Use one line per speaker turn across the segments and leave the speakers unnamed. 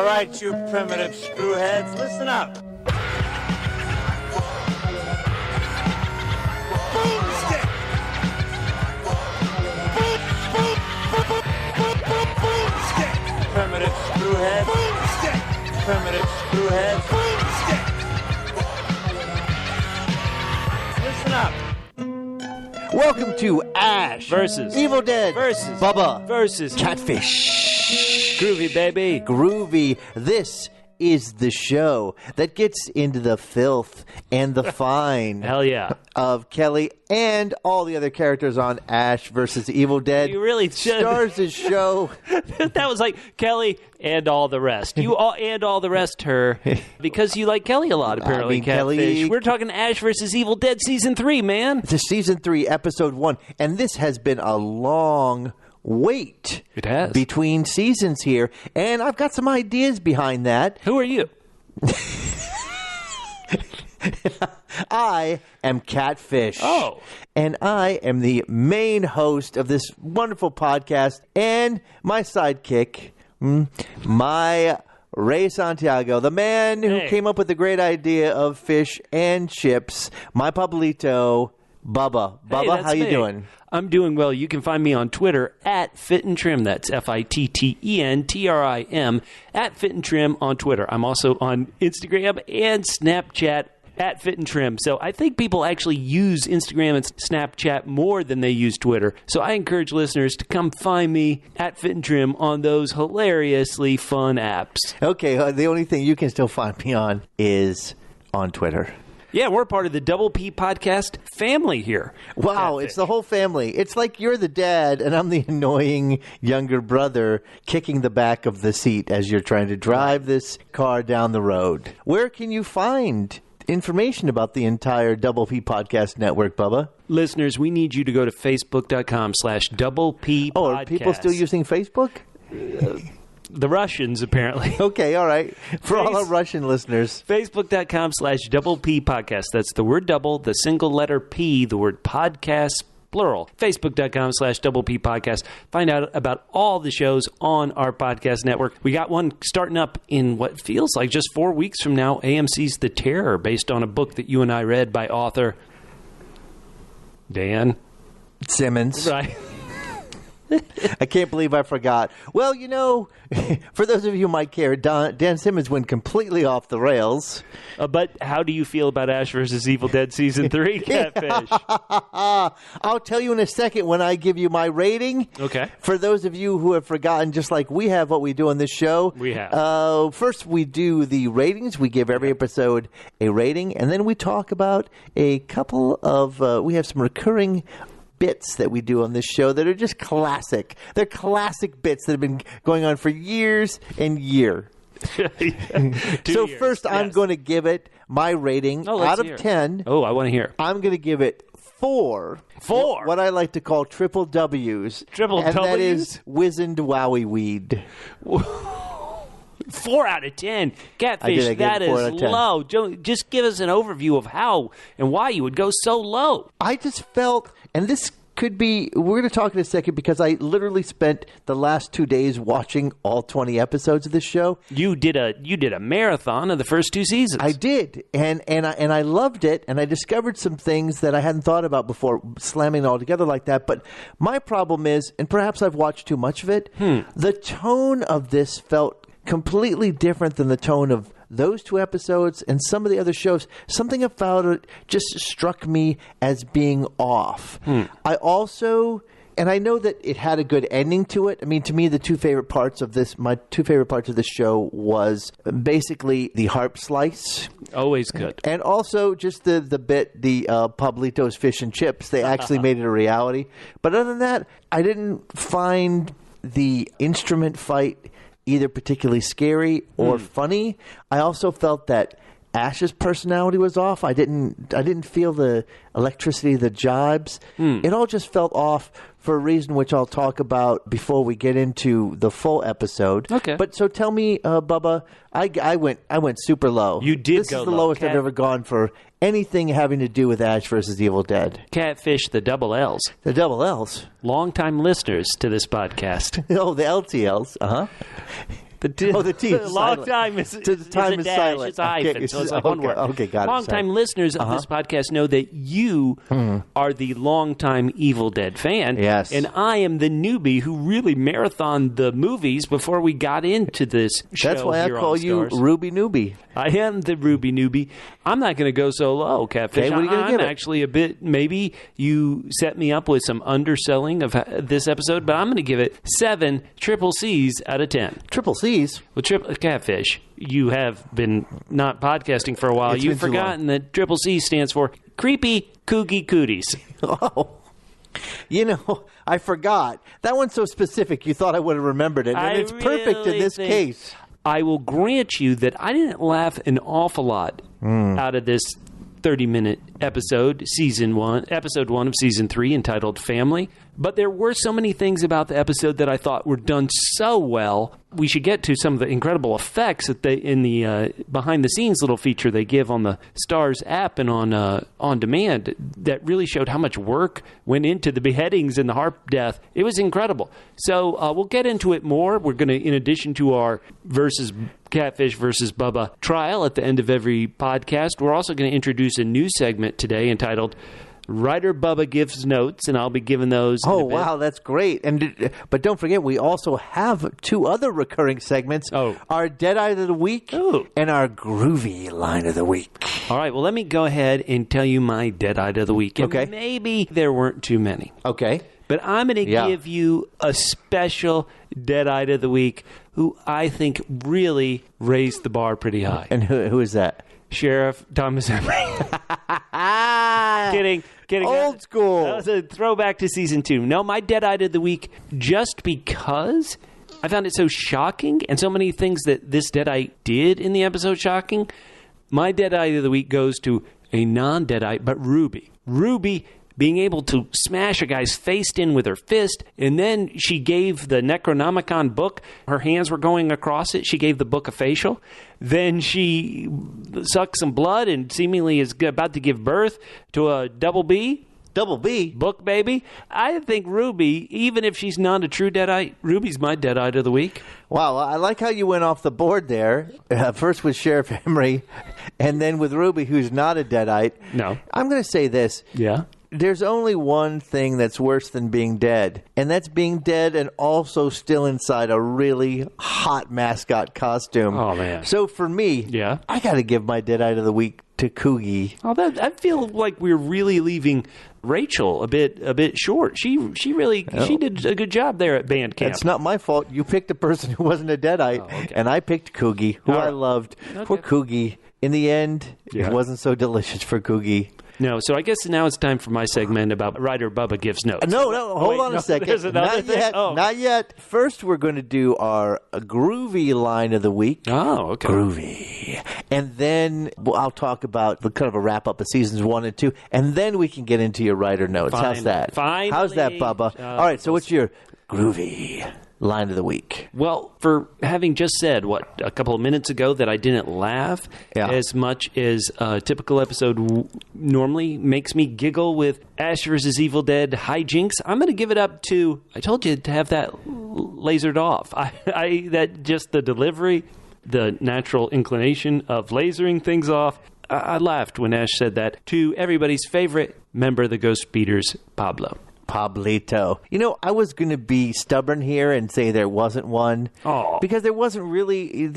right, you primitive screwheads, listen up. Boomstick! Boomstick! Primitive screwhead. Boomstick! Primitive screwhead. Boomstick! Listen up.
Welcome to Ash
versus
Evil Dead
versus
Bubba
versus
Catfish.
Groovy, baby.
Groovy. This is the show that gets into the filth and the fine
Hell yeah.
of Kelly and all the other characters on Ash versus Evil Dead.
You really should.
Stars the show.
That was like Kelly and all the rest. You all and all the rest, her, because you like Kelly a lot, apparently, Catfish.
Kelly...
We're talking Ash versus Evil Dead Season 3, man.
It's a Season 3, Episode 1, and this has been a long wait.
It has.
Between seasons here, and I've got some ideas behind that.
Who are you?
I am Catfish.
Oh.
And I am the main host of this wonderful podcast, and my sidekick, my Ray Santiago, the man who came up with the great idea of fish and chips, my Pablito, Bubba. Bubba, how you doing?
I'm doing well. You can find me on Twitter at Fit and Trim. That's FITTENTRIM at Fit and Trim on Twitter. I'm also on Instagram and Snapchat at Fit and Trim. So I think people actually use Instagram and Snapchat more than they use Twitter. So I encourage listeners to come find me at Fit and Trim on those hilariously fun apps.
Okay, the only thing you can still find me on is on Twitter.
Yeah, we're part of the Double P podcast family here.
Wow, it's the whole family. It's like you're the dad and I'm the annoying younger brother kicking the back of the seat as you're trying to drive this car down the road. Where can you find information about the entire Double P podcast network, Bubba?
Listeners, we need you to go to facebook.com/Double P podcast.
Oh, are people still using Facebook?
The Russians, apparently.
Okay, all right. For all our Russian listeners.
Facebook.com/Double P podcast. That's the word double, the single letter P, the word podcast, plural. Facebook.com/Double P podcast. Find out about all the shows on our podcast network. We got one starting up in what feels like just 4 weeks from now, AMC's The Terror, based on a book that you and I read by author Dan
Simmons.
Right.
I can't believe I forgot. Well, you know, for those of you who might care, Dan Simmons went completely off the rails.
But how do you feel about Ash vs. Evil Dead Season 3, Catfish?
I'll tell you in a second when I give you my rating.
Okay.
For those of you who have forgotten, just like we have what we do on this show.
We have.
First, we do the ratings. We give every episode a rating. And then we talk about a couple of, we have some recurring bits that we do on this show that are just classic. They're classic bits that have been going on for years and years. So first, I'm going to give it my rating out of 10.
Oh, I want to hear.
I'm going to give it 4.
4?
What I like to call triple W's.
Triple
and
W's?
And that is wizened wowie weed.
4 out of 10. Catfish, that is low. Just give us an overview of how and why you would go so low.
I just felt, and this could be, we're going to talk in a second because I literally spent the last 2 days watching all 20 episodes of this show.
You did a marathon of the first 2 seasons.
I did, and I loved it, and I discovered some things that I hadn't thought about before, slamming it all together like that. But my problem is, and perhaps I've watched too much of it, the tone of this felt completely different than the tone of those 2 episodes and some of the other shows. Something about it just struck me as being off. I also, and I know that it had a good ending to it. I mean, to me, my 2 favorite parts of this show was basically the harp slice.
Always good.
And also just the bit, Pablito's fish and chips. They actually made it a reality. But other than that, I didn't find the instrument fight either particularly scary or funny. I also felt that Ash's personality was off. I didn't feel the electricity, the jibes. It all just felt off for a reason which I'll talk about before we get into the full episode.
Okay.
But so tell me, Bubba, I went super low.
You did
This
go
is the
low.
lowest I've ever gone for anything having to do with Ash versus Evil Dead.
Catfish, the double L's.
The double L's.
Longtime listeners to this podcast.
Oh, the LTLs. The T is
long
silent.
time is
The time
is
is
a dash.
silent.
It's a hyphen,
Okay,
so it's like one word.
Okay, got it.
Long-time listeners of this podcast know that you are the long-time Evil Dead fan.
Yes.
And I am the newbie who really marathoned the movies before we got into this show.
That's why I
here on
call you
Stars.
Ruby Newbie.
I am the Ruby newbie. I'm not going to go so low, Catfish.
Okay, what are you gonna
I'm
give it?
actually a bit, maybe you set me up with some underselling of this episode, but I'm going to give it 7 triple C's out of 10.
Triple C's.
Well, Catfish, you have been not podcasting for a while.
It's
You've
been too
forgotten that triple C stands for Creepy Coogie Cooties.
Oh. You know, I forgot. That one's so specific, you thought I would have remembered it. And it's perfect in
really
this
think
case.
I will grant you that I didn't laugh an awful lot out of this 30-minute episode, episode 1 of season 3, entitled Family. But there were so many things about the episode that I thought were done so well. We should get to some of the incredible effects that they in the behind-the-scenes little feature they give on the Stars app and on demand that really showed how much work went into the beheadings and the harp death. It was incredible. So we'll get into it more. We're going to, in addition to our Catfish versus Bubba trial at the end of every podcast, we're also going to introduce a new segment today entitled Writer Bubba Gives Notes, and I'll be giving those in a bit.
Wow, that's great. But don't forget, we also have 2 other recurring segments.
Oh.
Our Deadite of the Week and our Groovy Line of the Week.
All right, well, let me go ahead and tell you my Deadite of the Week. And
Okay.
maybe there weren't too many.
Okay.
But I'm going to give you a special Deadite of the Week who I think really raised the bar pretty high.
And who is that?
Sheriff Thomas Henry. Kidding.
Old school.
That was a throwback to season 2. No, my Deadite of the Week, just because I found it so shocking and so many things that this Deadite did in the episode shocking, my Deadite of the Week goes to a non-Deadite, but Ruby. Ruby being able to smash a guy's face in with her fist, and then she gave the Necronomicon book, her hands were going across it, she gave the book a facial, then she sucked some blood and seemingly is about to give birth to a double B book baby. I think Ruby, even if she's not a true Deadite, Ruby's my Deadite of the Week.
Wow, I like how you went off the board there. First with Sheriff Henry, and then with Ruby, who's not a Deadite.
No.
I'm going to say this.
Yeah.
There's only one thing that's worse than being dead, and that's being dead and also still inside a really hot mascot costume.
Oh, man.
So for me,
Yeah.
I got to give my Deadite of the Week to Coogie.
Oh, I feel like we're really leaving Rachel a bit short. She did a good job there at band camp.
It's not my fault. You picked a person who wasn't a Deadite,
okay.
and I picked Coogie, who
All
I
right.
loved.
Okay.
Poor Coogie. In the end,
Yeah.
it wasn't so delicious for Coogie.
No, so I guess now it's time for my segment about Writer Bubba Gives Notes.
No, hold
wait,
on
no,
a second.
there's another
Not
thing?
yet.
Oh.
Not yet. First, we're going to do our groovy line of the week.
Oh, okay.
Groovy. And then I'll talk about the kind of a wrap up of seasons 1 and 2, and then we can get into your writer notes. How's that?
Finally.
How's that, Bubba? All right, so what's your groovy line of the week?
Well, for having just said, a couple of minutes ago that I didn't laugh as much as a typical episode normally makes me giggle with Ash vs. Evil Dead hijinks, I'm going to give it up to, I told you to have that lasered off. That just the delivery, the natural inclination of lasering things off. I laughed when Ash said that to everybody's favorite member of the Ghost Beaters, Pablo.
Pablito. You know, I was going to be stubborn here and say there wasn't one.
Oh.
Because there wasn't really,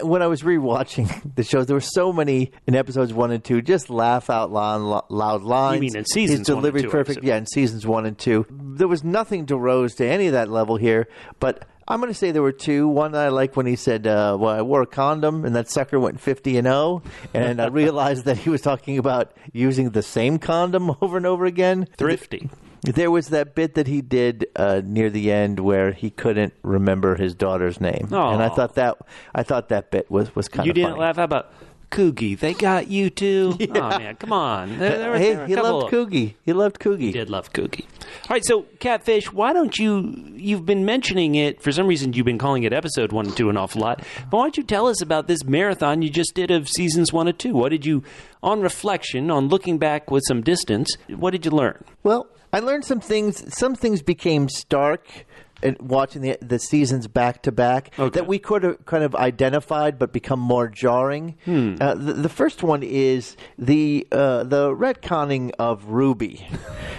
when I was rewatching the shows, there were so many in episodes 1 and 2, just laugh out loud lines.
You mean in seasons
His delivery
1 and 2,
perfect. Yeah, in seasons 1 and 2. There was nothing to rose to any of that level here, but I'm going to say there were 2. One that I like when he said, well, I wore a condom, and that sucker went 50-0. And I realized that he was talking about using the same condom over and over again.
Thrifty.
There was that bit that he did near the end where he couldn't remember his daughter's name, and I thought that bit was kind of funny.
You didn't laugh? How about Coogie? They got you too. Yeah. Oh man, come on!
He loved Coogie. He loved Coogie.
He did love Coogie. All right, so Catfish, why don't you've been mentioning it for some reason? You've been calling it episode 1 and 2 an awful lot. But why don't you tell us about this marathon you just did of seasons 1 and 2? What did you, on reflection, on looking back with some distance, what did you learn?
Well, I learned some things. Some things became stark and watching the seasons back to back that we could have kind of identified but become more jarring. The first one is the retconning of Ruby.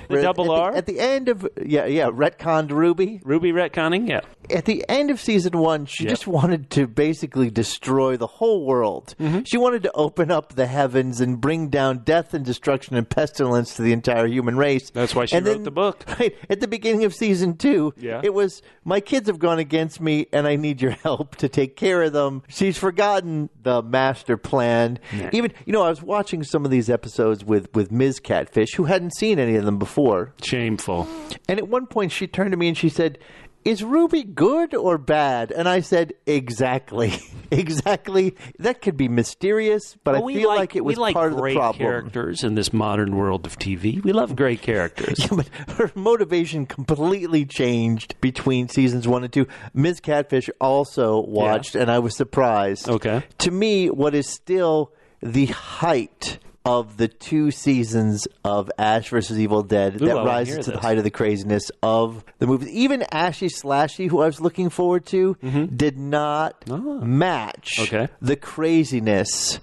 The double R?
At the end of, retconned Ruby.
Ruby retconning, yeah.
At the end of season 1, she just wanted to basically destroy the whole world. She wanted to open up the heavens and bring down death and destruction and pestilence to the entire human race.
That's why she wrote the book.
Right, at the beginning of season 2,
Yeah.
it was, my kids have gone against me and I need your help to take care of them. She's forgotten the master plan.
Yeah.
Even, I was watching some of these episodes with Ms. Catfish, who hadn't seen any of them before.
Shameful.
And at one point she turned to me and she said, "Is Ruby good or bad?" And I said, exactly. Exactly. That could be mysterious, but I feel like it was part of the problem.
We like great characters in this modern world of TV. We love great characters.
Yeah, but her motivation completely changed between seasons 1 and 2. Ms. Catfish also watched, and I was surprised.
Okay.
To me, what is still the height of the 2 seasons of Ash vs. Evil Dead that rises to the height of the craziness of the movie. Even Ashy Slashy, who I was looking forward to, did not match the craziness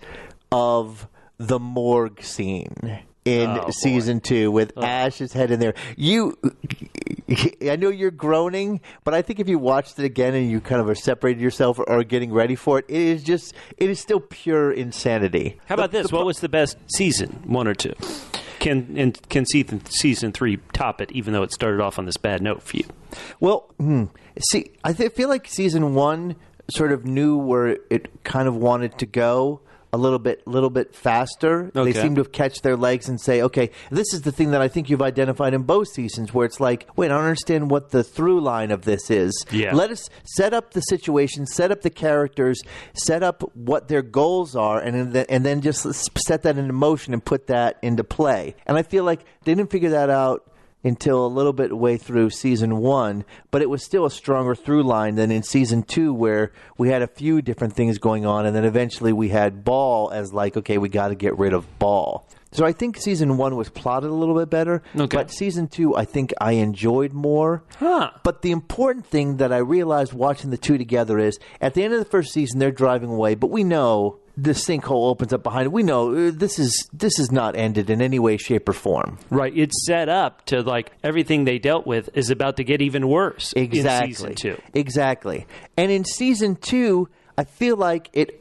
of the morgue scene in season 2 with Ash's head in there. I know you're groaning, but I think if you watched it again and you kind of are separated yourself or are getting ready for it, it is still pure insanity.
How about this? What was the best season, 1 or 2? Can season 3 top it, even though it started off on this bad note for you?
Well, see, I feel like season 1 sort of knew where it kind of wanted to go a little bit faster.
Okay.
They seem to have catch their legs and say, okay, this is the thing that I think you've identified in both seasons, where it's like, wait, I don't understand what the through line of this is.
Yeah.
Let us set up the situation, set up the characters, set up what their goals are, and then just set that into motion and put that into play. And I feel like they didn't figure that out until a little bit way through season 1, but it was still a stronger through line than in season 2, where we had a few different things going on, and then eventually we had Ball as like, okay, we got to get rid of Ball. So I think season 1 was plotted a little bit better, but season 2 I think I enjoyed more. But the important thing that I realized watching the 2 together is, at the end of the first season, they're driving away, but we know the sinkhole opens up behind it. We know this is not ended in any way, shape, or form.
Right. It's set up to, like, everything they dealt with is about to get even worse in season 2.
Exactly. And in season 2, I feel like it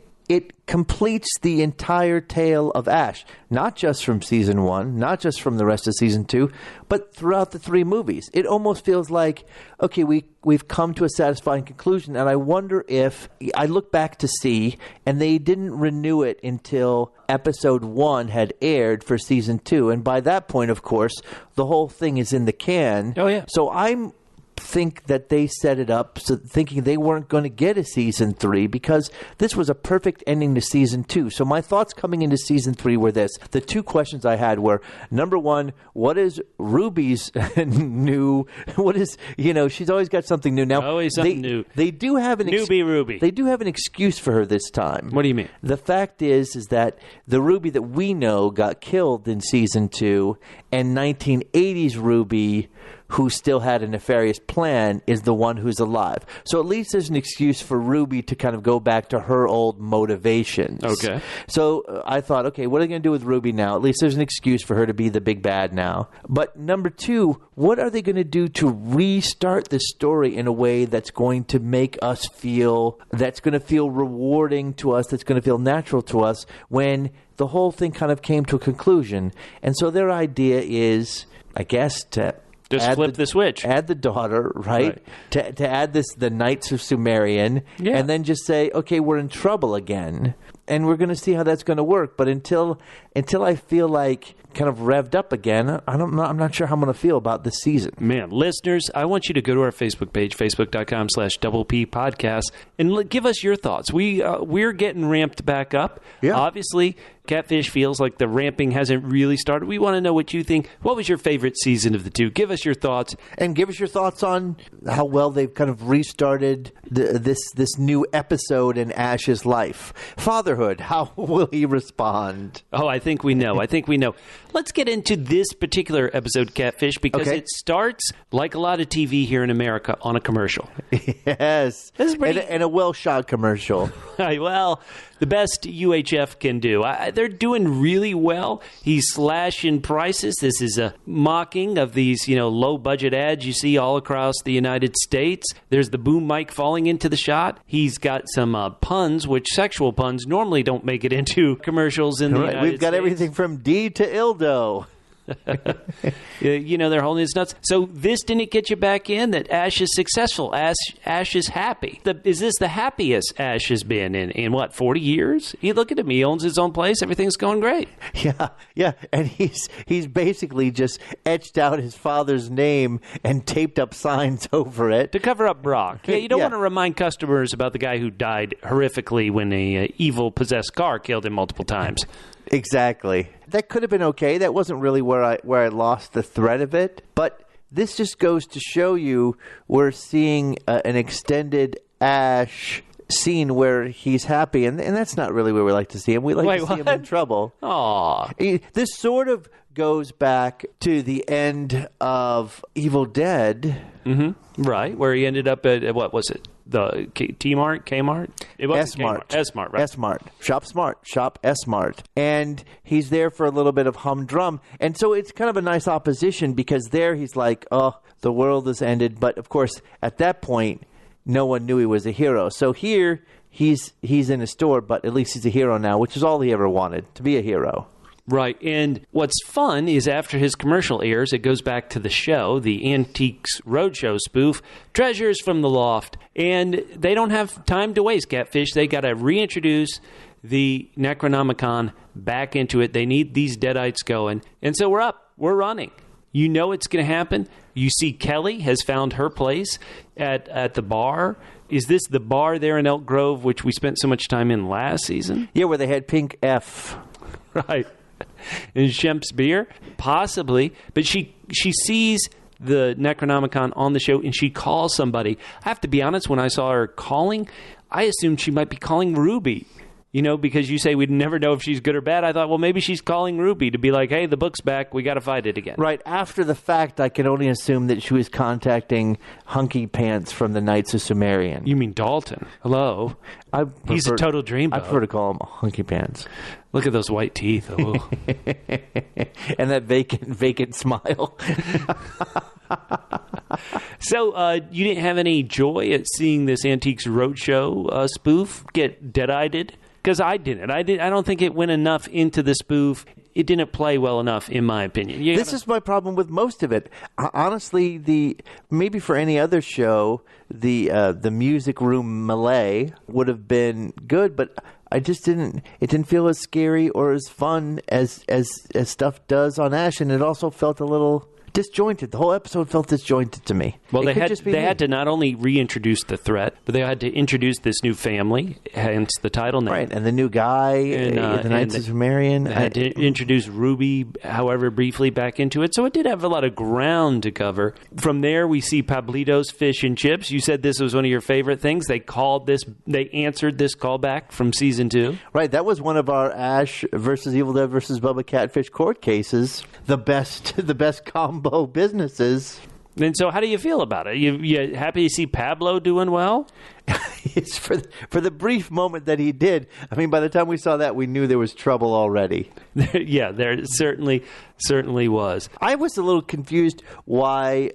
completes the entire tale of Ash, not just from season 1, not just from the rest of season 2, but throughout the 3 movies. It almost feels like, okay, we've come to a satisfying conclusion, and I wonder if I look back to see, and they didn't renew it until episode 1 had aired for season 2, and by that point, of course, the whole thing is in the can.
Oh yeah.
So I'm think that they set it up so thinking they weren't going to get a season 3, because this was a perfect ending to season 2. So my thoughts coming into season 3 were this. The 2 questions I had were, number 1, what is Ruby's new, what is, she's always got something new. Now,
always something new.
They do have an
Newbie Ruby.
They do have an excuse for her this time.
What do you mean?
The fact is that the Ruby that we know got killed in season 2, and 1980s Ruby, who still had a nefarious plan, is the one who's alive. So at least there's an excuse for Ruby to kind of go back to her old motivations.
Okay.
So I thought, okay, what are they going to do with Ruby now? At least there's an excuse for her to be the big bad now. But number 2, what are they going to do to restart the story in a way that's going to make us feel, that's going to feel rewarding to us, that's going to feel natural to us when the whole thing kind of came to a conclusion? And so their idea is, I guess, to
just flip the switch.
Add the daughter, right? To add the Knights of Sumerian, and then just say, okay, we're in trouble again. And we're going to see how that's going to work. But until I feel like kind of revved up again, I'm not sure how I'm going to feel about this season.
Man, listeners, I want you to go to our Facebook page, facebook.com/Double P Podcast, and give us your thoughts. We're getting ramped back up.
Yeah.
Obviously, Catfish feels like the ramping hasn't really started. We want to know what you think. What was your favorite season of the two? Give us your thoughts.
And give us your thoughts on how well they've kind of restarted this new episode in Ash's life. Fatherhood, how will he respond?
Oh, I think we know. Let's get into this particular episode, Catfish, because it starts, like a lot of TV here in America, on a commercial.
Yes. And a well-shot commercial.
Well, the best UHF can do. They're doing really well. He's slashing prices. This is a mocking of these, low-budget ads you see all across the United States. There's the boom mic falling into the shot. He's got some puns, which sexual puns normally don't make it into commercials in the United States.
We've got everything from D to Ildo.
They're holding his nuts. So this didn't get you back in, that Ash is successful. Ash is happy. Is this the happiest Ash has been in what, 40 years? He look at him. He owns his own place. Everything's going great.
Yeah. And he's basically just etched out his father's name and taped up signs over it
to cover up Brock. Yeah, you don't want to remind customers about the guy who died horrifically when a evil possessed car killed him multiple times.
Exactly. That could have been okay. That wasn't really where I lost the thread of it. But this just goes to show you we're seeing an extended Ash scene where he's happy, and that's not really where we like to see him. We like to see him in trouble.
Aww.
This sort of goes back to the end of Evil Dead.
Mm-hmm. Right, where he ended up at, what was it? The T-Mart? Kmart? It was
S-Mart.
S-Mart, right.
S-Mart. Shop Smart. Shop S-Mart. And he's there for a little bit of humdrum. And so it's kind of a nice opposition because there he's like, oh, the world has ended. But, of course, at that point, no one knew he was a hero. So here he's in a store, but at least he's a hero now, which is all he ever wanted, to be a hero.
Right, and what's fun is after his commercial airs, it goes back to the show, the Antiques Roadshow spoof, Treasures from the Loft, and they don't have time to waste, Catfish. They got to reintroduce the Necronomicon back into it. They need these Deadites going, and so we're up. We're running. You know it's going to happen. You see Kelly has found her place at the bar. Is this the bar there in Elk Grove, which we spent so much time in last season?
Yeah, where they had Pink F.
Right. And Shemp's beer? Possibly. But she sees the Necronomicon on the show and she calls somebody. I have to be honest, when I saw her calling, I assumed she might be calling Ruby. Because you say we'd never know if she's good or bad. I thought, well, maybe she's calling Ruby to be like, hey, the book's back. We got to fight it again.
Right. After the fact, I can only assume that she was contacting Hunky Pants from the Knights of Sumerian.
You mean Dalton? Hello. He's a total dreamboat.
I prefer to call him Hunky Pants.
Look at those white teeth. Oh.
And that vacant smile.
So you didn't have any joy at seeing this Antiques Roadshow spoof get dead-eyed? Because I didn't. I don't think it went enough into the spoof. It didn't play well enough, in my opinion.
This is my problem with most of it. Honestly, maybe for any other show, the music room melee would have been good, but I just didn't. It didn't feel as scary or as fun as stuff does on Ash, and it also felt a little disjointed. The whole episode felt disjointed to me.
Well, they had to not only reintroduce the threat, but they had to introduce this new family, hence the title name.
Right, and the new guy, the Knights of Sumerian.
They had to introduce Ruby, however briefly, back into it. So it did have a lot of ground to cover. From there, we see Pablito's Fish and Chips. You said this was one of your favorite things. They answered this callback from season 2.
Right, that was one of our Ash versus Evil Dead versus Bubba Catfish court cases. The best combo businesses.
And so how do you feel about it? You happy to see Pablo doing well?
It's for the brief moment that he did. I mean, by the time we saw that, we knew there was trouble already.
Yeah, there certainly was.
I was a little confused why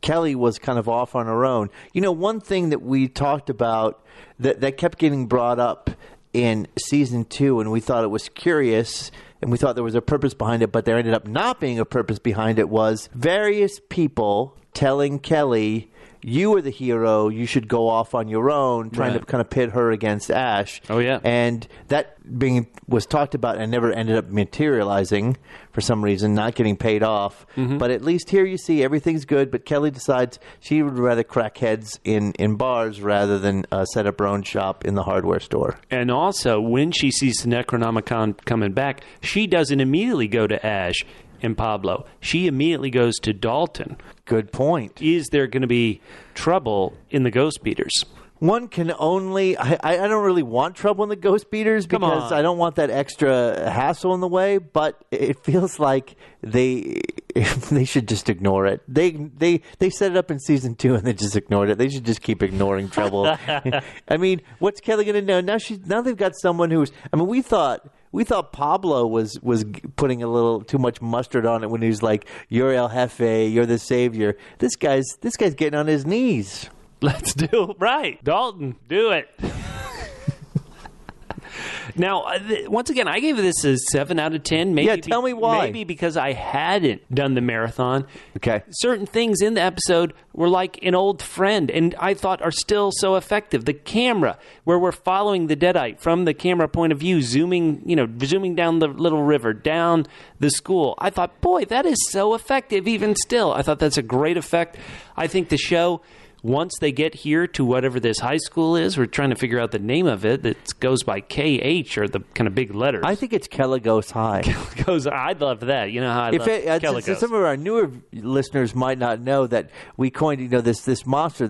Kelly was kind of off on her own. One thing that we talked about that kept getting brought up in season 2, and we thought it was curious, and we thought there was a purpose behind it, but there ended up not being a purpose behind it, was various people telling Kelly, you are the hero. You should go off on your own, trying to kind of pit her against Ash.
Oh, yeah.
And that was talked about and never ended up materializing for some reason, not getting paid off. But at least here you see everything's good, but Kelly decides she would rather crack heads in bars rather than set up her own shop in the hardware store.
And also, when she sees the Necronomicon coming back, she doesn't immediately go to Ash and Pablo. She immediately goes to Dalton.
Good point.
Is there going to be trouble in the Ghost Beaters?
One can only... I don't really want trouble in the Ghost Beaters because I don't want that extra hassle in the way, but it feels like they should just ignore it. They set it up in season 2 and they just ignored it. They should just keep ignoring trouble. I mean, what's Kelly going to know? Now they've got someone who's... I mean, we thought Pablo was putting a little too much mustard on it when he was like, "You're El Jefe, you're the savior." This guy's getting on his knees.
Let's do it right. Dalton, do it. Now, once again, I gave this a 7 out of 10. Maybe
tell me why.
Maybe because I hadn't done the marathon.
Okay.
Certain things in the episode were like an old friend, and I thought are still so effective. The camera, where we're following the Deadite from the camera point of view, zooming down the little river, down the school. I thought, boy, that is so effective even still. I thought that's a great effect. I think the show... Once they get here to whatever this high school is, we're trying to figure out the name of it. It goes by KH or the kind of big letters.
I think it's Kelagos High.
I'd love that. You know how I love Kelagos.
Some of our newer listeners might not know that we coined this monster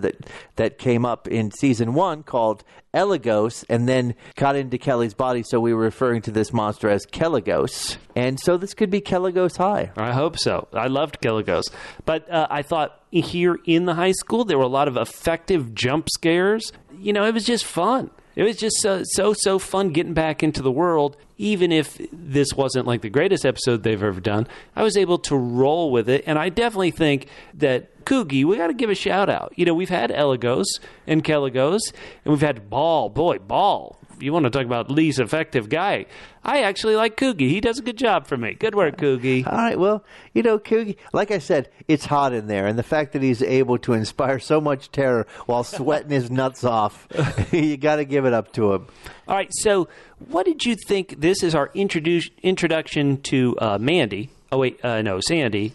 that came up in season 1 called Elagos and then got into Kelly's body, so we were referring to this monster as Kelagos. And so this could be Kelagos High.
I hope so. I loved Kelagos. But I thought here in the high school, there were a lot of effective jump scares. It was just fun. It was just so fun getting back into the world. Even if this wasn't like the greatest episode they've ever done, I was able to roll with it. And I definitely think that Coogie, we got to give a shout out. We've had Elagos and Kelagos, and we've had Ball. Boy, Ball. You want to talk about least effective guy. I actually like Coogie. He does a good job for me. Good work, Coogie.
All right, well, Coogie, like I said, it's hot in there. And the fact that he's able to inspire so much terror while sweating his nuts off, you got to give it up to him.
All right, so what did you think? This is our introduction to Mandy. Oh, wait, no, Sandy.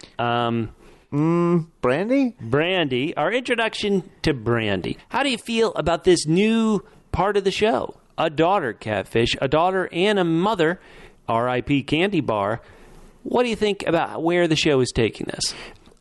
Brandy?
Brandy. Our introduction to Brandy. How do you feel about this new part of the show? A daughter, Catfish, a daughter and a mother, R.I.P. Candy Bar. What do you think about where the show is taking this?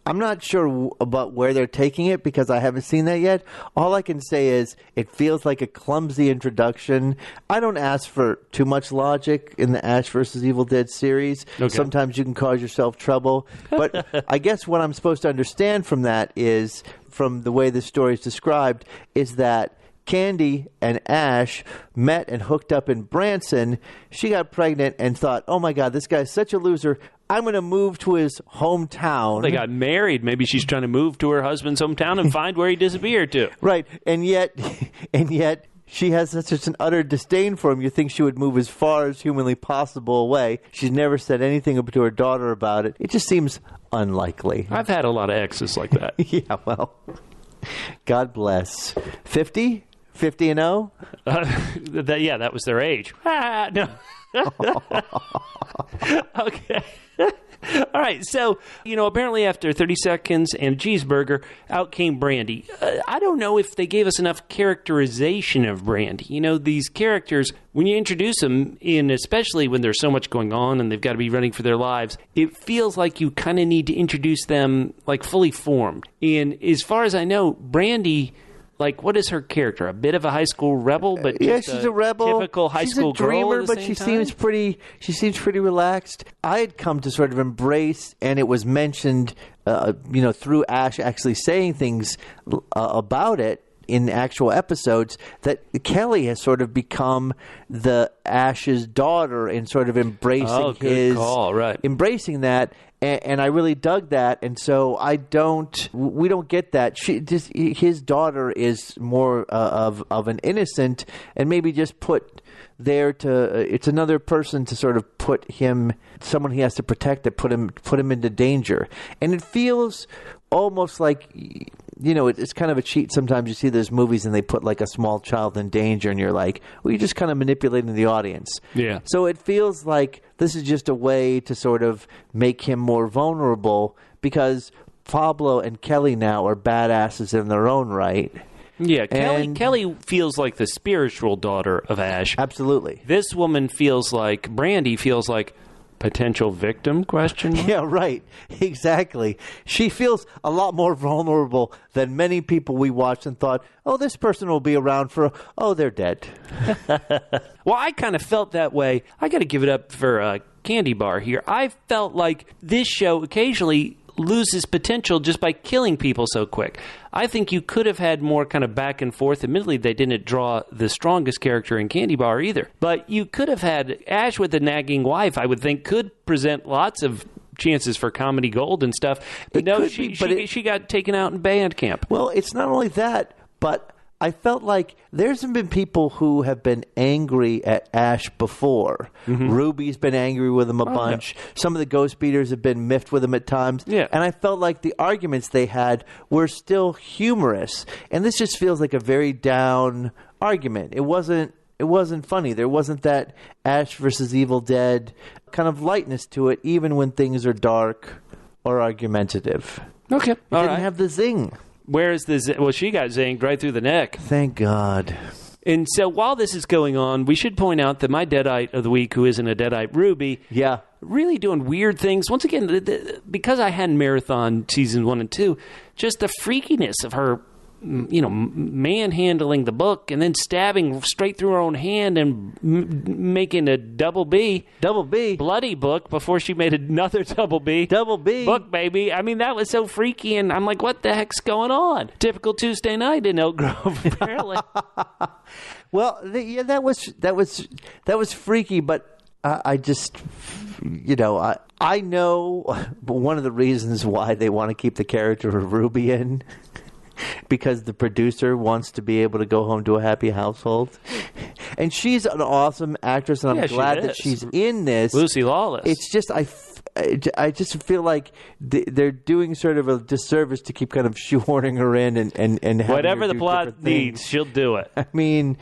I'm not sure about where they're taking it because I haven't seen that yet. All I can say is it feels like a clumsy introduction. I don't ask for too much logic in the Ash vs. Evil Dead series. Okay. Sometimes you can cause yourself trouble. But I guess what I'm supposed to understand from that is, from the way the story is described, is that Candy and Ash met and hooked up in Branson. She got pregnant and thought, oh my God, this guy's such a loser. I'm going to move to his hometown.
They got married. Maybe she's trying to move to her husband's hometown and find where he disappeared to.
Right. And yet she has such an utter disdain for him. You think she would move as far as humanly possible away. She's never said anything to her daughter about it. It just seems unlikely.
I've had a lot of exes like that.
Yeah, well, God bless. 50? 50 and 0?
That was their age. No. Okay. All right. So, apparently after 30 seconds and a cheeseburger, out came Brandy. I don't know if they gave us enough characterization of Brandy. These characters, when you introduce them, especially when there's so much going on and they've got to be running for their lives, it feels like you kind of need to introduce them like fully formed. And as far as I know, Brandy... Like, what is her character? A bit of a high school rebel, but
yeah, she's a rebel.
Typical high school girl. She's a dreamer,
but she seems pretty relaxed. I had come to sort of embrace, and it was mentioned, through Ash actually saying things about it in actual episodes, that Kelly has sort of become the Ash's daughter and sort of embracing embracing that. And I really dug that, and so we don't get that. His daughter is more of an innocent, and maybe just put there it's another person to sort of put him, someone he has to protect, that put him into danger. And it feels almost like it's kind of a cheat. Sometimes you see those movies and they put like a small child in danger and you're like, well, you're just kind of manipulating the audience.
Yeah.
So it feels like this is just a way to sort of make him more vulnerable because Pablo and Kelly now are badasses in their own right.
Yeah,
And-
Kelly feels like the spiritual daughter of Ash.
Absolutely.
This woman feels like, Brandy feels like potential victim, question mark?
Yeah, right. Exactly. She feels a lot more vulnerable than many people we watched and thought, oh, this person will be around for, they're dead.
Well, I kind of felt that way. I got to give it up for Candy Bar here. I felt like this show occasionally loses potential just by killing people so quick. I think you could have had more kind of back and forth. Admittedly, they didn't draw the strongest character in Candy Bar either. But you could have had Ash with a nagging wife, I would think, could present lots of chances for comedy gold and stuff. But no, she got taken out in band camp.
Well, it's not only that, but I felt like there's been people who have been angry at Ash before. Ruby's been angry with him a bunch.
Yeah.
Some of the Ghost Beaters have been miffed with him at times.
Yeah.
And I felt like the arguments they had were still humorous. And this just feels like a very down argument. It wasn't funny. There wasn't that Ash versus Evil Dead kind of lightness to it, even when things are dark or argumentative.
Okay.
It didn't have the zing.
Where is this? Well, she got zinged right through the neck.
Thank God.
And so while this is going on, we should point out that my Deadite of the week, who isn't a Deadite, Ruby,
Yeah.
really doing weird things. Once again, because I hadn't marathon season 1 and 2, just the freakiness of her, manhandling the book and then stabbing straight through her own hand and making a double B bloody book before she made another double B book, baby. I mean, that was so freaky, and I'm like, what the heck's going on? Typical Tuesday night in Oak Grove, apparently.
Well, that was freaky, but I just, I know one of the reasons why they want to keep the character of Ruby in. Because the producer wants to be able to go home to a happy household. And she's an awesome actress, and I'm glad that she's in this.
Lucy Lawless.
It's just, I just feel like they're doing sort of a disservice to keep kind of shoehorning her in and having
whatever
her
the
do
plot
different
needs,
things.
she'll do it.
I mean...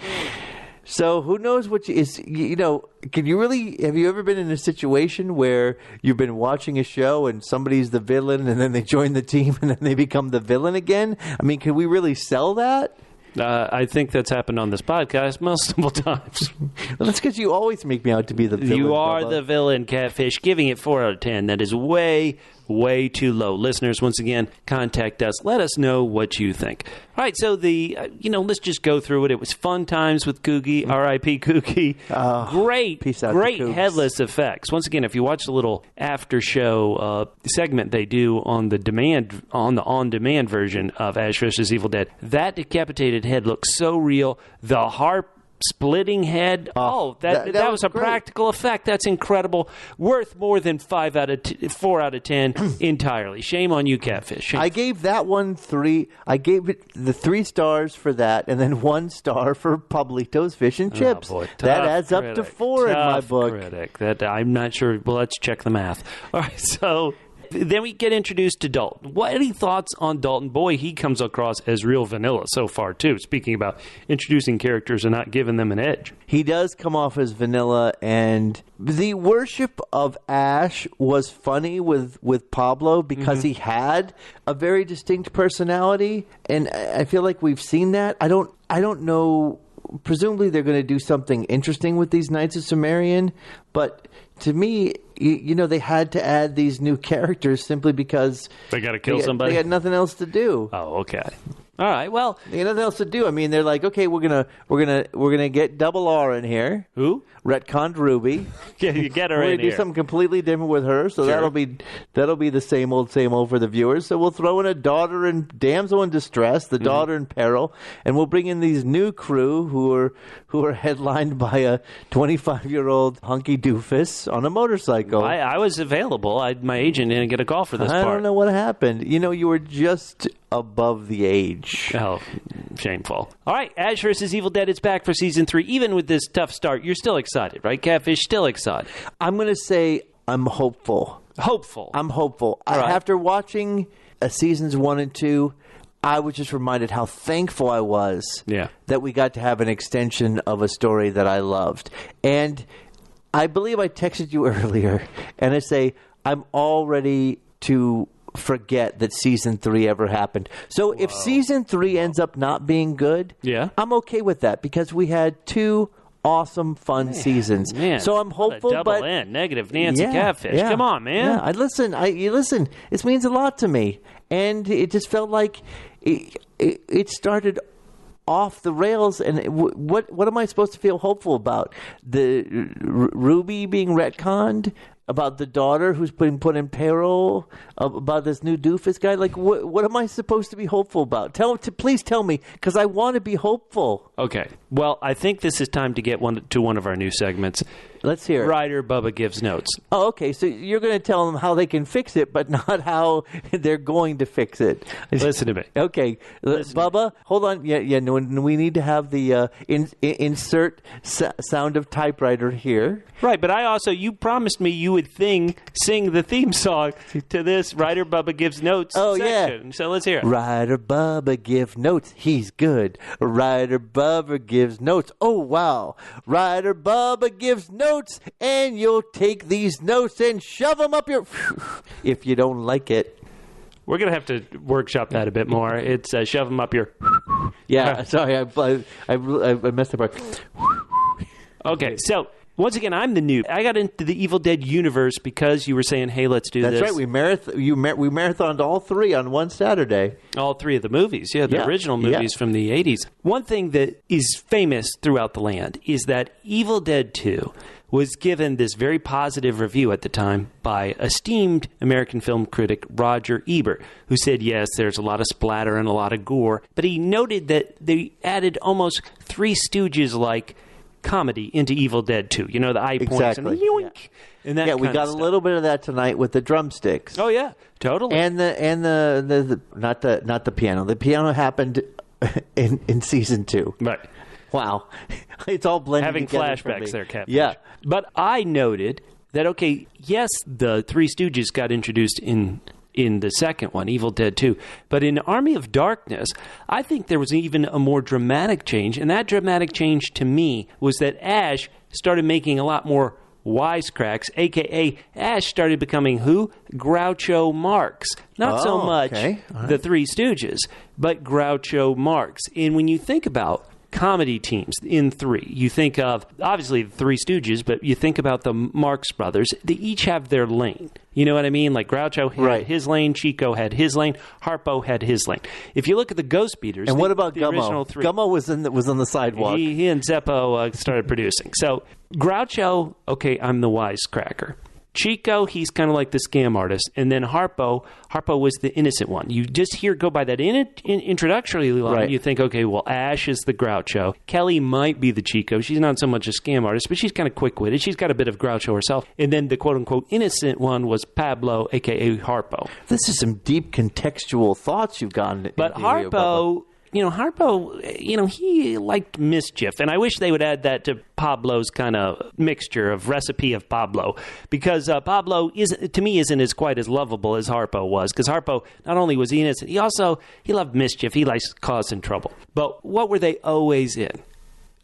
So who knows what have you ever been in a situation where you've been watching a show and somebody's the villain and then they join the team and then they become the villain again? I mean, can we really sell that?
I think that's happened on this podcast multiple times.
Well, that's because you always make me out to be the villain.
You are
Bubba.
the villain, Catfish, giving it 4 out of 10. That is way, way too low. Listeners, once again, contact us. Let us know what you think. All right, so let's just go through it. It was fun times with Kooky, R.I.P. Kooky.
Peace out
Great
to Kooks.
headless effects. Once again, if you watch the little after show segment they do on the on-demand version of Ash vs. Evil Dead, that decapitated head looks so real. The harp splitting head. That was a
great.
practical effect. That's incredible. Worth more than 4 out of 10 entirely. Shame on you, Catfish. Shame.
I gave that one 3. I gave it the 3 stars for that, and then 1 star for Pablito's Fish and Chips.
Boy,
that
tough
adds up to 4 in my book.
Critic. That I'm not sure. Well, let's check the math. All right, so then we get introduced to Dalton. Any thoughts on Dalton? Boy, he comes across as real vanilla so far, too. Speaking about introducing characters and not giving them an edge.
He does come off as vanilla, and the worship of Ash was funny with Pablo because he had a very distinct personality, and I feel like we've seen that. I don't know. Presumably they're going to do something interesting with these Knights of Sumerian, but to me, they had to add these new characters simply because
They got to kill somebody?
They had nothing else to do.
Oh, okay. All right, well.
They had nothing else to do. I mean, they're like, okay, we're gonna get Double R in here.
Who?
Retconned Ruby.
Yeah, you get her
We're
in
gonna do
here.
something completely different with her, so
Sure.
that'll be the same old for the viewers. So we'll throw in a daughter and damsel in distress, the daughter in peril, and we'll bring in these new crew who are headlined by a 25-year-old hunky doofus on a motorcycle.
I was available. My agent didn't get a call for this
I
part.
don't know what happened. You were just above the age.
Oh, shameful. All right, Ash vs. Evil Dead is back for season 3. Even with this tough start, you're still excited, right, Catfish? Still excited.
I'm going to say I'm hopeful.
Hopeful.
I'm hopeful.
All right.
After watching seasons 1 and 2, I was just reminded how thankful I was
Yeah.
that we got to have an extension of a story that I loved. And I believe I texted you earlier, and I say, I'm all ready to forget that season 3 ever happened. So if season 3 ends up not being good, I'm okay with that because we had 2 awesome, fun seasons.
Man,
so I'm hopeful,
double
but
N, negative Nancy Catfish. Come on, man.
Yeah, you listen. This means a lot to me, and it just felt like it started off the rails. And what am I supposed to feel hopeful about? The Ruby being retconned? About the daughter who's been put in peril, about this new doofus guy. Like, what am I supposed to be hopeful about? Please tell me, because I want to be hopeful.
Okay. Well, I think this is time to get to one of our new segments.
Let's hear it.
Ryder Bubba Gives Notes.
Oh, okay. So you're going to tell them how they can fix it, but not how they're going to fix it.
Listen to me.
Okay. Bubba, hold on. Yeah, no, we need to have the insert sound of typewriter here.
Right, but you promised me you would sing the theme song to this Ryder Bubba Gives Notes section. So let's hear it.
Ryder Bubba Gives Notes. He's good. Ryder Bubba Gives Notes. Oh, wow. Ryder Bubba Gives Notes, and you'll take these notes and shove them up your... if you don't like it.
We're going to have to workshop that a bit more. It's shove them up your...
Yeah, sorry, I messed up.
Okay, so... Once again, I'm the noob. I got into the Evil Dead universe because you were saying, hey, let's do this.
That's right. We marathoned all 3 on one Saturday.
All 3 of the movies. Yeah, the original movies from the 80s. One thing that is famous throughout the land is that Evil Dead 2 was given this very positive review at the time by esteemed American film critic Roger Ebert, who said, yes, there's a lot of splatter and a lot of gore, but he noted that they added almost Three Stooges-like comedy into Evil Dead 2. You know, the eye points and the yoink. And that
we got a little bit of that tonight with the drumsticks.
Oh yeah, totally.
And the not the piano. The piano happened in season 2.
Right.
Wow. It's all blended
Having
together
flashbacks there, Catfish.
Yeah.
But I noted that, okay, yes, the Three Stooges got introduced in the second one, Evil Dead 2. But in Army of Darkness, I think there was even a more dramatic change. And that dramatic change to me was that Ash started making a lot more wisecracks, a.k.a. Ash started becoming who? Groucho Marx. Not so much the Three Stooges, but Groucho Marx. And when you think about comedy teams in 3, you think of, obviously, the Three Stooges, but you think about the Marx Brothers. They each have their lane. You know what I mean? Like Groucho had his lane, Chico had his lane, Harpo had his lane. If you look at the Ghost Beaters,
and what about
the
Gummo?
Original 3,
Gummo was on the sidewalk.
He and Zeppo started producing. So Groucho, okay, I'm the wisecracker. Chico, he's kind of like the scam artist. And then Harpo was the innocent one. You just go by that introductory line, you think, okay, well, Ash is the Groucho. Kelly might be the Chico. She's not so much a scam artist, but she's kind of quick-witted. She's got a bit of Groucho herself. And then the quote-unquote innocent one was Pablo, a.k.a. Harpo.
This is some deep contextual thoughts you've gotten.
But Harpo... Harpo, he liked mischief, and I wish they would add that to Pablo's kind of mixture of recipe of Pablo, because Pablo isn't as quite as lovable as Harpo was, because Harpo not only was he innocent, he loved mischief, he likes causing trouble. But what were they always in?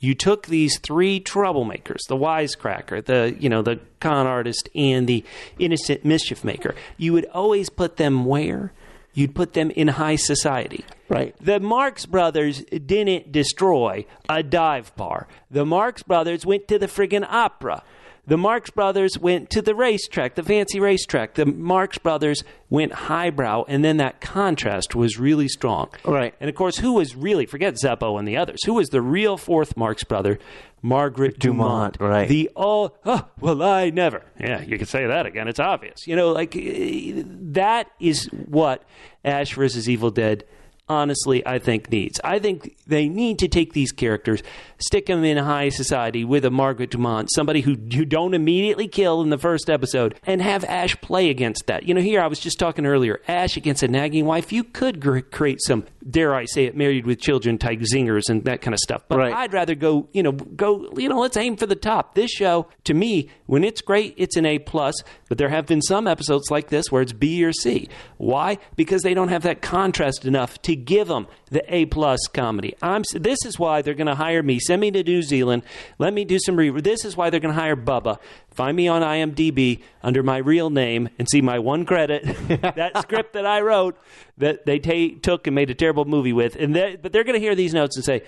You took these 3 troublemakers, the wisecracker, the con artist, and the innocent mischief maker. You would always put them where? You'd put them in high society.
Right.
The Marx Brothers didn't destroy a dive bar. The Marx Brothers went to the friggin' opera. The Marx Brothers went to the racetrack, the fancy racetrack. The Marx Brothers went highbrow, and then that contrast was really strong.
Right.
And, of course, who was really, forget Zeppo and the others, who was the real 4th Marx brother? Margaret Dumont.
Right.
Well, I never. Yeah, you could say that again. It's obvious. That is what Ash vs. Evil Dead honestly, I think needs. I think they need to take these characters, stick them in high society with a Margaret Dumont, somebody who you don't immediately kill in the first episode, and have Ash play against that. Here I was just talking earlier, Ash against a nagging wife. You could create some, dare I say it, married with children type zingers and that kind of stuff. But I'd rather go, let's aim for the top. This show, to me, when it's great, it's an A+, but there have been some episodes like this where it's B or C. Why? Because they don't have that contrast enough to to give them the A-plus comedy. This is why they're going to hire me. Send me to New Zealand. Let me do some This is why they're going to hire Bubba. Find me on IMDb under my real name and see my one credit, that script that I wrote that they took and made a terrible movie with. But they're going to hear these notes and say,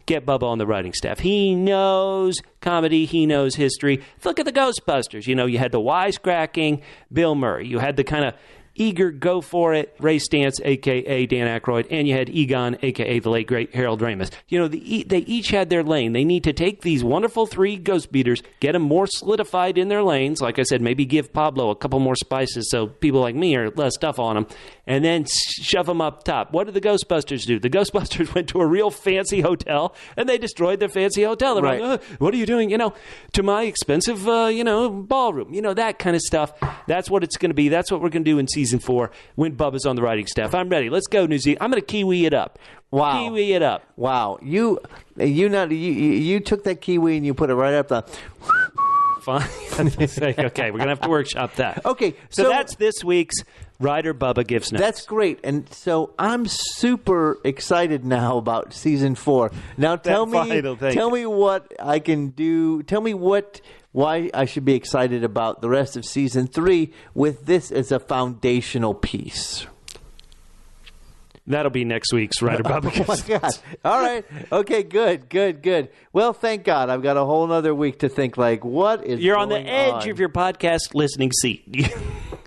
get Bubba on the writing staff. He knows comedy. He knows history. Look at the Ghostbusters. You know, you had the wisecracking Bill Murray. You had the kind of eager, go for it Ray Stantz, a.k.a. Dan Aykroyd, and you had Egon, a.k.a. the late, great Harold Ramis. You know, they each had their lane. They need to take these wonderful three ghost beaters, get them more solidified in their lanes. Like I said, maybe give Pablo a couple more spices so people like me are less tough on them, and then shove them up top. What did the Ghostbusters do? The Ghostbusters went to a real fancy hotel, and they destroyed their fancy hotel. They're
right.
like, what are you doing? You know, to my expensive, ballroom. You know, that kind of stuff. That's what it's going to be. That's what we're going to do in season 4 when Bubba's on the writing staff. I'm ready. Let's go, New Zealand. I'm going to Kiwi it up.
Wow.
Kiwi it up.
Wow. You took that kiwi and you put it right up the...
Fine. Okay, we're going to have to workshop that.
Okay.
So that's this week's Writer Bubba Gives Notes.
That's great. And so I'm super excited now about season 4. Now tell me what I can do. Tell me why I should be excited about the rest of season 3 with this as a foundational piece.
That'll be next week's Writer Bubba Gives Notes.
Oh, my God. All right. Okay, good. Well, thank God. I've got a whole other week to think, like, what is
You're on
going
the edge of your podcast listening seat.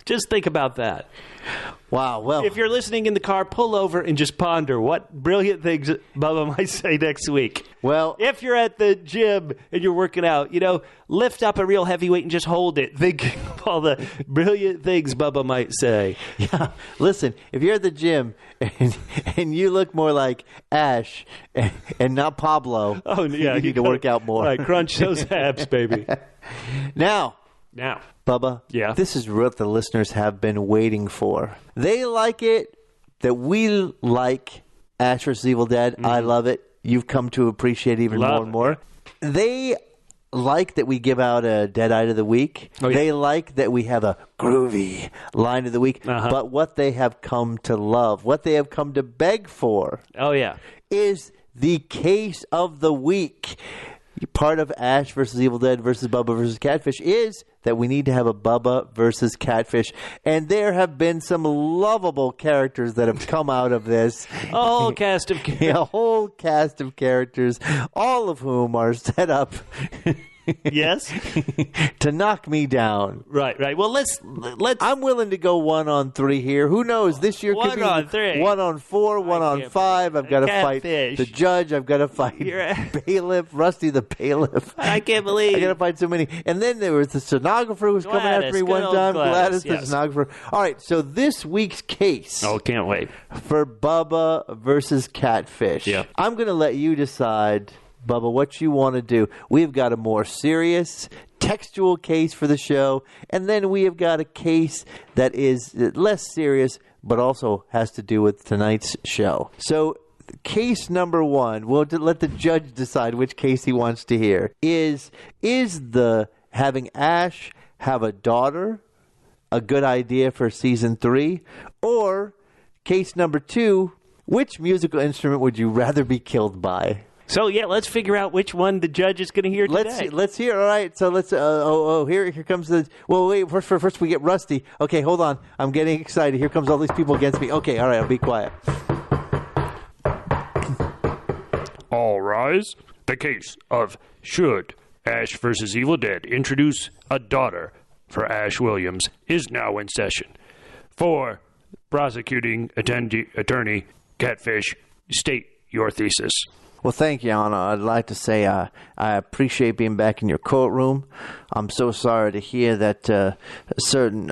Just think about that.
Wow. Well,
if you're listening in the car, pull over and just ponder what brilliant things Bubba might say next week.
Well,
if you're at the gym and you're working out, lift up a real heavy weight and just hold it. Think of all the brilliant things Bubba might say.
Yeah. Listen, if you're at the gym and you look more like Ash and not Pablo,
oh yeah,
you need to work out more.
Right, crunch those abs, baby.
Now, Bubba,
yeah,
this is what the listeners have been waiting for. They like it that we like Ash vs. Evil Dead. I love it. You've come to appreciate it even more and more. Yeah. They like that we give out a Deadite of the Week. Oh, yeah. They like that we have a groovy line of the week. Uh-huh. But what they have come to love, what they have come to beg for, is the case of the week. Part of Ash versus Evil Dead versus Bubba versus Catfish is that we need to have a Bubba versus Catfish. And there have been some lovable characters that have come out of this.
A whole cast of characters.
A whole cast of characters, all of whom are set up
yes,
to knock me down.
Right. Well, let's.
I'm willing to go 1 on 3 here. Who knows? This year could be 1
on 3,
1 on 4, 1 on 5. I've got to fight the judge. I've got to fight bailiff, Rusty the bailiff.
I can't believe
I got to fight so many. And then there was the stenographer who was coming after me one time. Gladys,
yes.
The stenographer. All right. So this week's case.
Oh, can't wait
for Bubba versus Catfish.
Yeah.
I'm going to let you decide, Bubba, what you want to do. We've got a more serious textual case for the show, and then we have got a case that is less serious but also has to do with tonight's show. So case number 1, we'll let the judge decide which case he wants to hear, is the having Ash have a daughter a good idea for season 3? Or case number 2, which musical instrument would you rather be killed by?
So, let's figure out which one the judge is going to hear today.
Let's hear. All right. So let's. Here comes the. Well, wait. First we get Rusty. Okay, hold on. I'm getting excited. Here comes all these people against me. Okay. All right. I'll be quiet.
All rise. The case of should Ash versus Evil Dead introduce a daughter for Ash Williams is now in session. For prosecuting attorney Catfish, state your thesis.
Well, thank you, Anna. I'd like to say I appreciate being back in your courtroom. I'm so sorry to hear that certain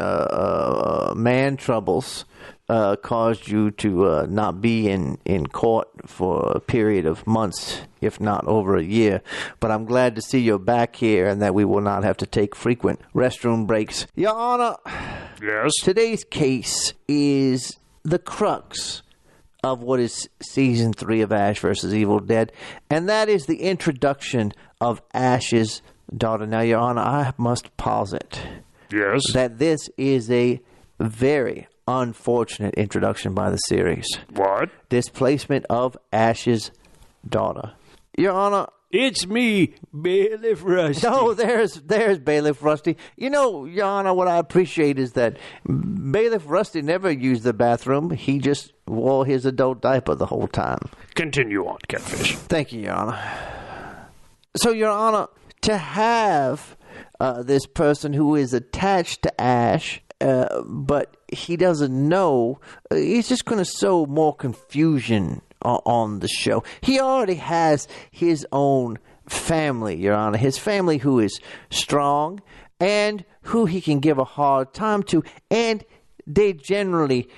man troubles caused you to not be in court for a period of months, if not over a year. But I'm glad to see you're back here and that we will not have to take frequent restroom breaks. Your Honor,
yes.
Today's case is the crux of what is season 3 of Ash vs. Evil Dead, and that is the introduction of Ash's daughter. Now, Your Honor, I must posit
yes.
that this is a very unfortunate introduction by the series.
What?
Displacement of Ash's daughter. Your Honor,
It's me, Bailiff Rusty.
no, there's Bailiff Rusty. You know, Your Honor, what I appreciate is that Bailiff Rusty never used the bathroom. He just wore his adult diaper the whole time.
Continue on, Catfish.
Thank you, Your Honor. So, Your Honor, to have this person who is attached to Ash, but he doesn't know, he's just going to sow more confusion on the show. He already has his own family, Your Honor. His family who is strong and who he can give a hard time to, and they generally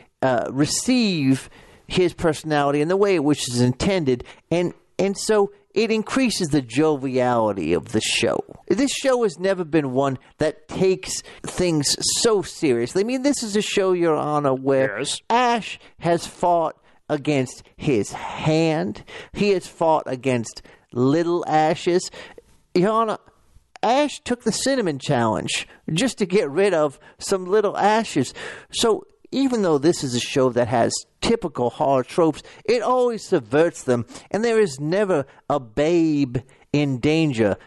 receive his personality in the way which is intended, and so it increases the joviality of the show. This show has never been one that takes things so seriously. I mean, this is a show, Your Honor, where
Yes.
Ash has fought against his hand. He has fought against little Ashes. Your Honor, Ash took the cinnamon challenge just to get rid of some little Ashes. So even though this is a show that has typical horror tropes, it always subverts them, and there is never a babe in danger.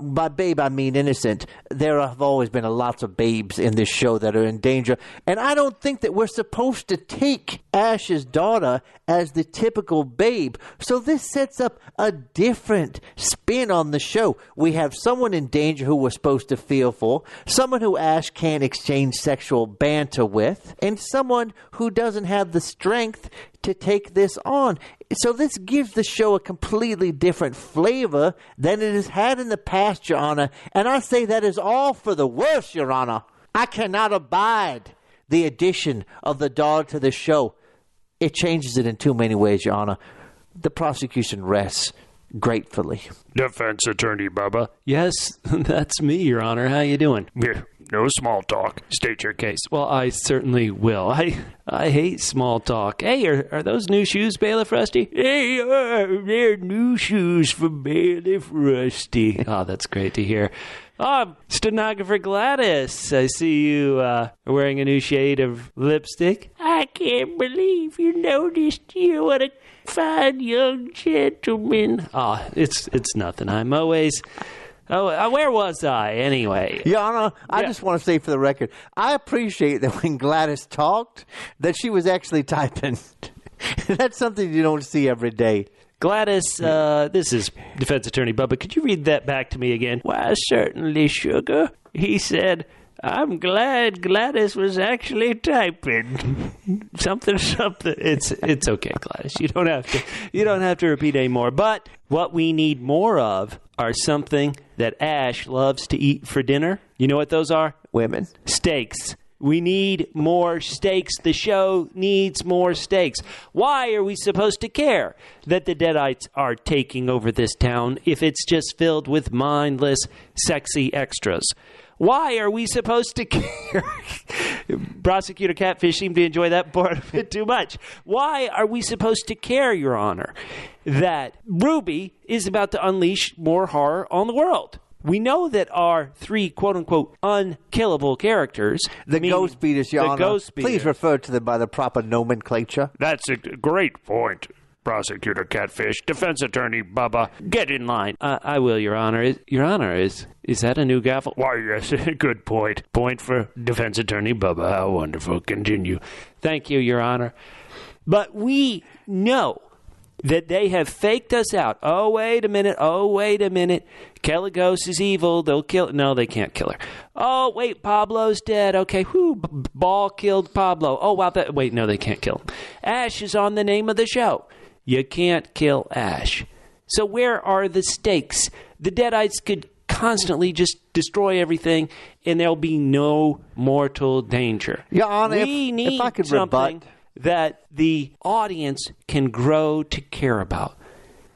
By babe, I mean innocent. There have always been lots of babes in this show that are in danger, and I don't think that we're supposed to take Ash's daughter as the typical babe. So this sets up a different spin on the show. We have someone in danger who we're supposed to feel for, someone who Ash can't exchange sexual banter with, and someone who doesn't have the strength to take this on. So this gives the show a completely different flavor than it has had in the past, Your Honor. And I say that is all for the worse, Your Honor. I cannot abide the addition of the dog to the show. It changes it in too many ways, Your Honor. The prosecution rests gratefully.
Defense Attorney Bubba.
Yes, that's me, Your Honor. How you doing?
Yeah, no small talk. State your case.
Well, I certainly will. I hate small talk. Hey, are those new shoes, Bailiff Rusty? Hey, they're new shoes for Bailiff Rusty. Oh, that's great to hear. Stenographer Gladys, I see you wearing a new shade of lipstick. I can't believe you noticed. You what a fine young gentleman. Oh, it's nothing. I'm always... Oh, where was I anyway?
Your Honor, I just want to say for the record, I appreciate that when Gladys talked, that she was actually typing. That's something you don't see every day.
Gladys, this is Defense Attorney Bubba. Could you read that back to me again? Why, certainly, sugar. He said, I'm glad Gladys was actually typing. something. It's okay, Gladys. You don't have to repeat anymore. But what we need more of are something that Ash loves to eat for dinner. You know what those are?
Women.
Steaks. We need more steaks. The show needs more steaks. Why are we supposed to care that the Deadites are taking over this town if it's just filled with mindless, sexy extras? Why are we supposed to care? Prosecutor Catfish seemed to enjoy that part of it too much. Why are we supposed to care, Your Honor, that Ruby is about to unleash more horror on the world? We know that our three, quote-unquote, unkillable characters...
The Ghost Beaters, Your Honor.
Ghost Beaters.
Please refer to them by the proper nomenclature.
That's a great point, Prosecutor Catfish. Defense Attorney Bubba, get in line.
I will, Your Honor. Your Honor, is that a new gavel?
Why, yes, good point. Point for Defense Attorney Bubba. How wonderful. Continue.
Thank you, Your Honor. But we know that they have faked us out. Oh, wait a minute. Caligos is evil. They'll kill... No, they can't kill her. Oh, wait, Pablo's dead. Okay, Ball killed Pablo. Oh, wow, wait, no, they can't kill him. Ash is on the name of the show. You can't kill Ash. So where are the stakes? The Deadites could constantly just destroy everything, and there'll be no mortal danger.
Your Honor,
we need
if I could
something
rebut...
that the audience can grow to care about.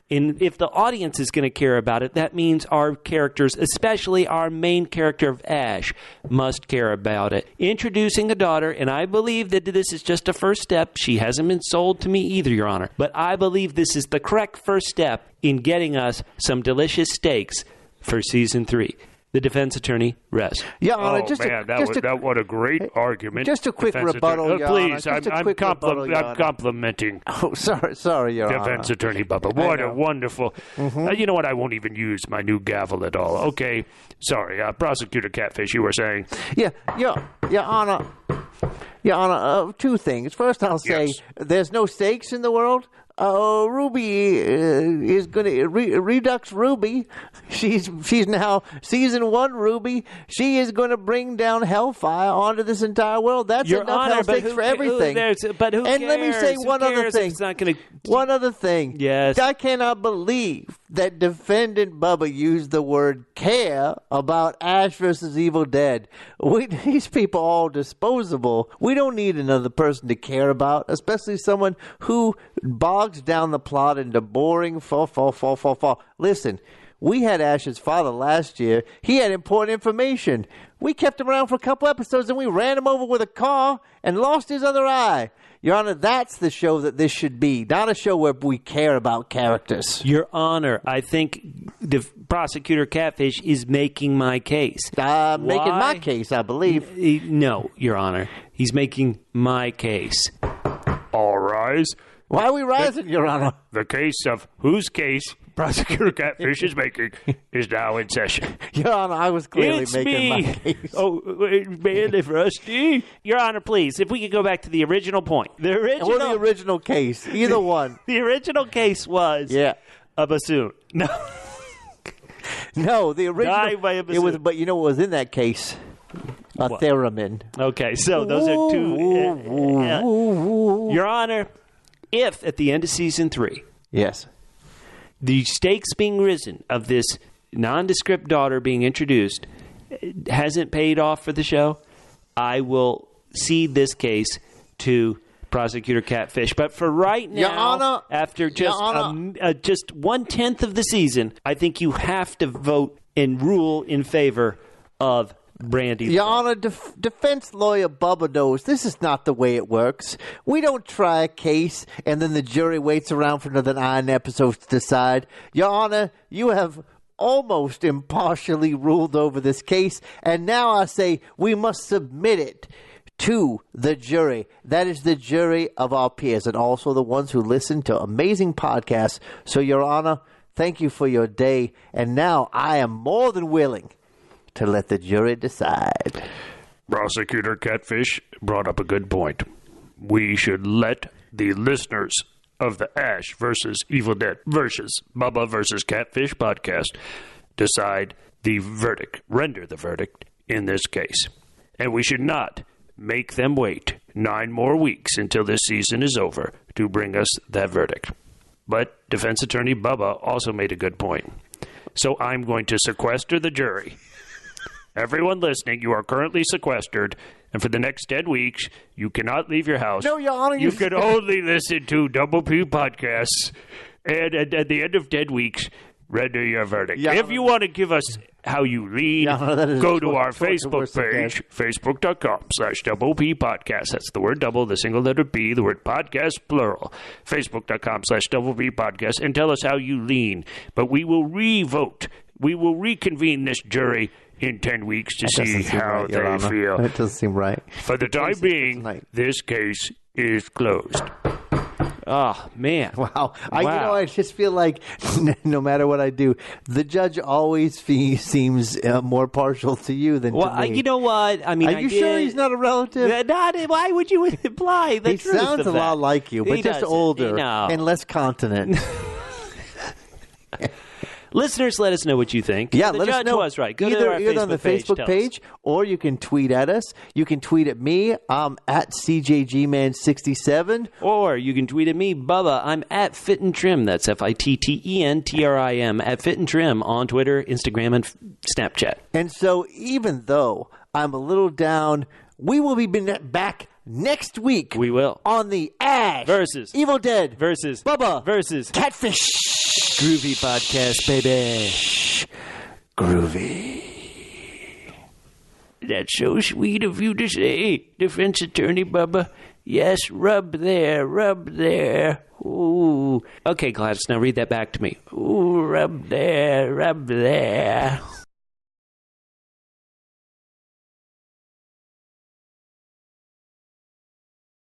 And if the audience is going to care about it, that means our characters, especially our main character of Ash, must care about it. Introducing a daughter, and I believe that this is just a first step. She hasn't been sold to me either, Your Honor. But I believe this is the correct first step in getting us some delicious steaks for Season 3. The defense attorney rests.
Your
Oh,
Honor,
what a great argument.
just a quick
Defense
rebuttal,
attorney.
Your Honor.
Please,
Just a
I'm
quick rebuttal, Your Honor.
complimenting
Oh, sorry, Your
defense
Honor.
attorney Bubba. What a wonderful. You know what? I won't even use my new gavel at all. Okay, sorry, Prosecutor Catfish. You were saying?
Yeah, Your Honor. Your Honor, two things. First, I'll say
Yes.
there's no stakes in the world. Ruby is going to Redux Ruby. She's now season 1 Ruby. She is going to bring down hellfire onto this entire world. That's
Your
enough
Honor,
hell
but
stakes
who-
for everything.
but who
And let me say
cares?
one
Who
other
cares if
thing.
it's not going to.
One other thing.
Yes.
I cannot believe that defendant Bubba used the word care about Ash versus Evil Dead. These people are all disposable. We don't need another person to care about, especially someone who bogs down the plot into boring fall. Listen, we had Ash's father last year. He had important information. We kept him around for a couple episodes and we ran him over with a car and lost his other eye. Your Honor, that's the show that this should be, not a show where we care about characters.
Your Honor, I think the prosecutor Catfish is making my case.
Making my
Why?
case, I believe.
No, Your Honor. He's making my case.
All rise.
Why are we rising, Your Honor?
The case of whose case Prosecutor Catfish is making is now in session.
Your Honor, I was clearly
It's
making
me.
my case.
Oh, man, Rusty. Your Honor, please, if we could go back to the original point. The original,
Or the original case, either one.
the original case was
Yeah.
a bassoon. No.
No, the original.
Die by a
it was,
bassoon.
but you know what was in that case? A theremin.
Okay, so those are two. Your Honor, if at the end of season 3,
Yes.
the stakes being risen of this nondescript daughter being introduced hasn't paid off for the show, I will cede this case to Prosecutor Catfish. But for right now,
Your Honor,
after just
Your Honor.
just 1/10 of the season, I think you have to vote and rule in favor of Brandy.
Your Honor, defense lawyer Bubba knows this is not the way it works. We don't try a case and then the jury waits around for another 9 episodes to decide. Your Honor, you have almost impartially ruled over this case, and now I say we must submit it to the jury. That is the jury of our peers and also the ones who listen to amazing podcasts. So, Your Honor, thank you for your day, and now I am more than willing to let the jury decide.
Prosecutor Catfish brought up a good point. We should let the listeners of the Ash versus Evil Dead versus Bubba versus Catfish podcast decide the verdict, render the verdict in this case. And we should not make them wait 9 more weeks until this season is over to bring us that verdict. But defense attorney Bubba also made a good point. So I'm going to sequester the jury. Everyone listening, you are currently sequestered, and for the next 10 weeks, you cannot leave your house.
No, Your Honor,
you can only listen to Double P podcasts, and at the end of 10 weeks, render your verdict.
Your
If
Honor.
you want to give us how you lean,
Your Honor, that is
go to
short-
our
short and
Facebook
worse than
page, facebook.com/Double P podcast. That's the word double, the single letter P, the word podcast, plural. Facebook.com/Double P podcast, and tell us how you lean. But we will re-vote. We will reconvene this jury in 10 weeks to see
Doesn't seem
how
right, Your
they
Honor.
feel.
That doesn't seem right.
For the time
26th
being,
tonight.
this case is closed.
Oh, man.
Wow. You
Wow.
know, I just feel like no matter what I do, the judge always seems more partial to you than
Well,
to me.
you know what? I mean,
Are you sure he's not a relative?
Why would you imply the
He
truth
sounds
of
a
that?
lot like you, but
He
just
doesn't.
older
No.
and less continent.
Listeners, let us know what you think.
Yeah,
the
let us
judge
know.
was right. Go
either
to our
on the Facebook
tell us.
page, or you can tweet at us. You can tweet at me. I'm at CJGman67.
Or you can tweet at me, Bubba. I'm at Fit and Trim. That's FITTENTRIM at Fit and Trim on Twitter, Instagram, and Snapchat.
And so, even though I'm a little down, we will be back next week.
We will.
On the Ash
Versus.
Evil Dead
Versus.
Bubba
Versus.
Catfish
Groovy Podcast, baby.
Groovy.
That's so sweet of you to say, defense attorney Bubba. Yes, rub there, rub there. Ooh. Okay, Gladys, now read that back to me. Ooh, rub there, rub there.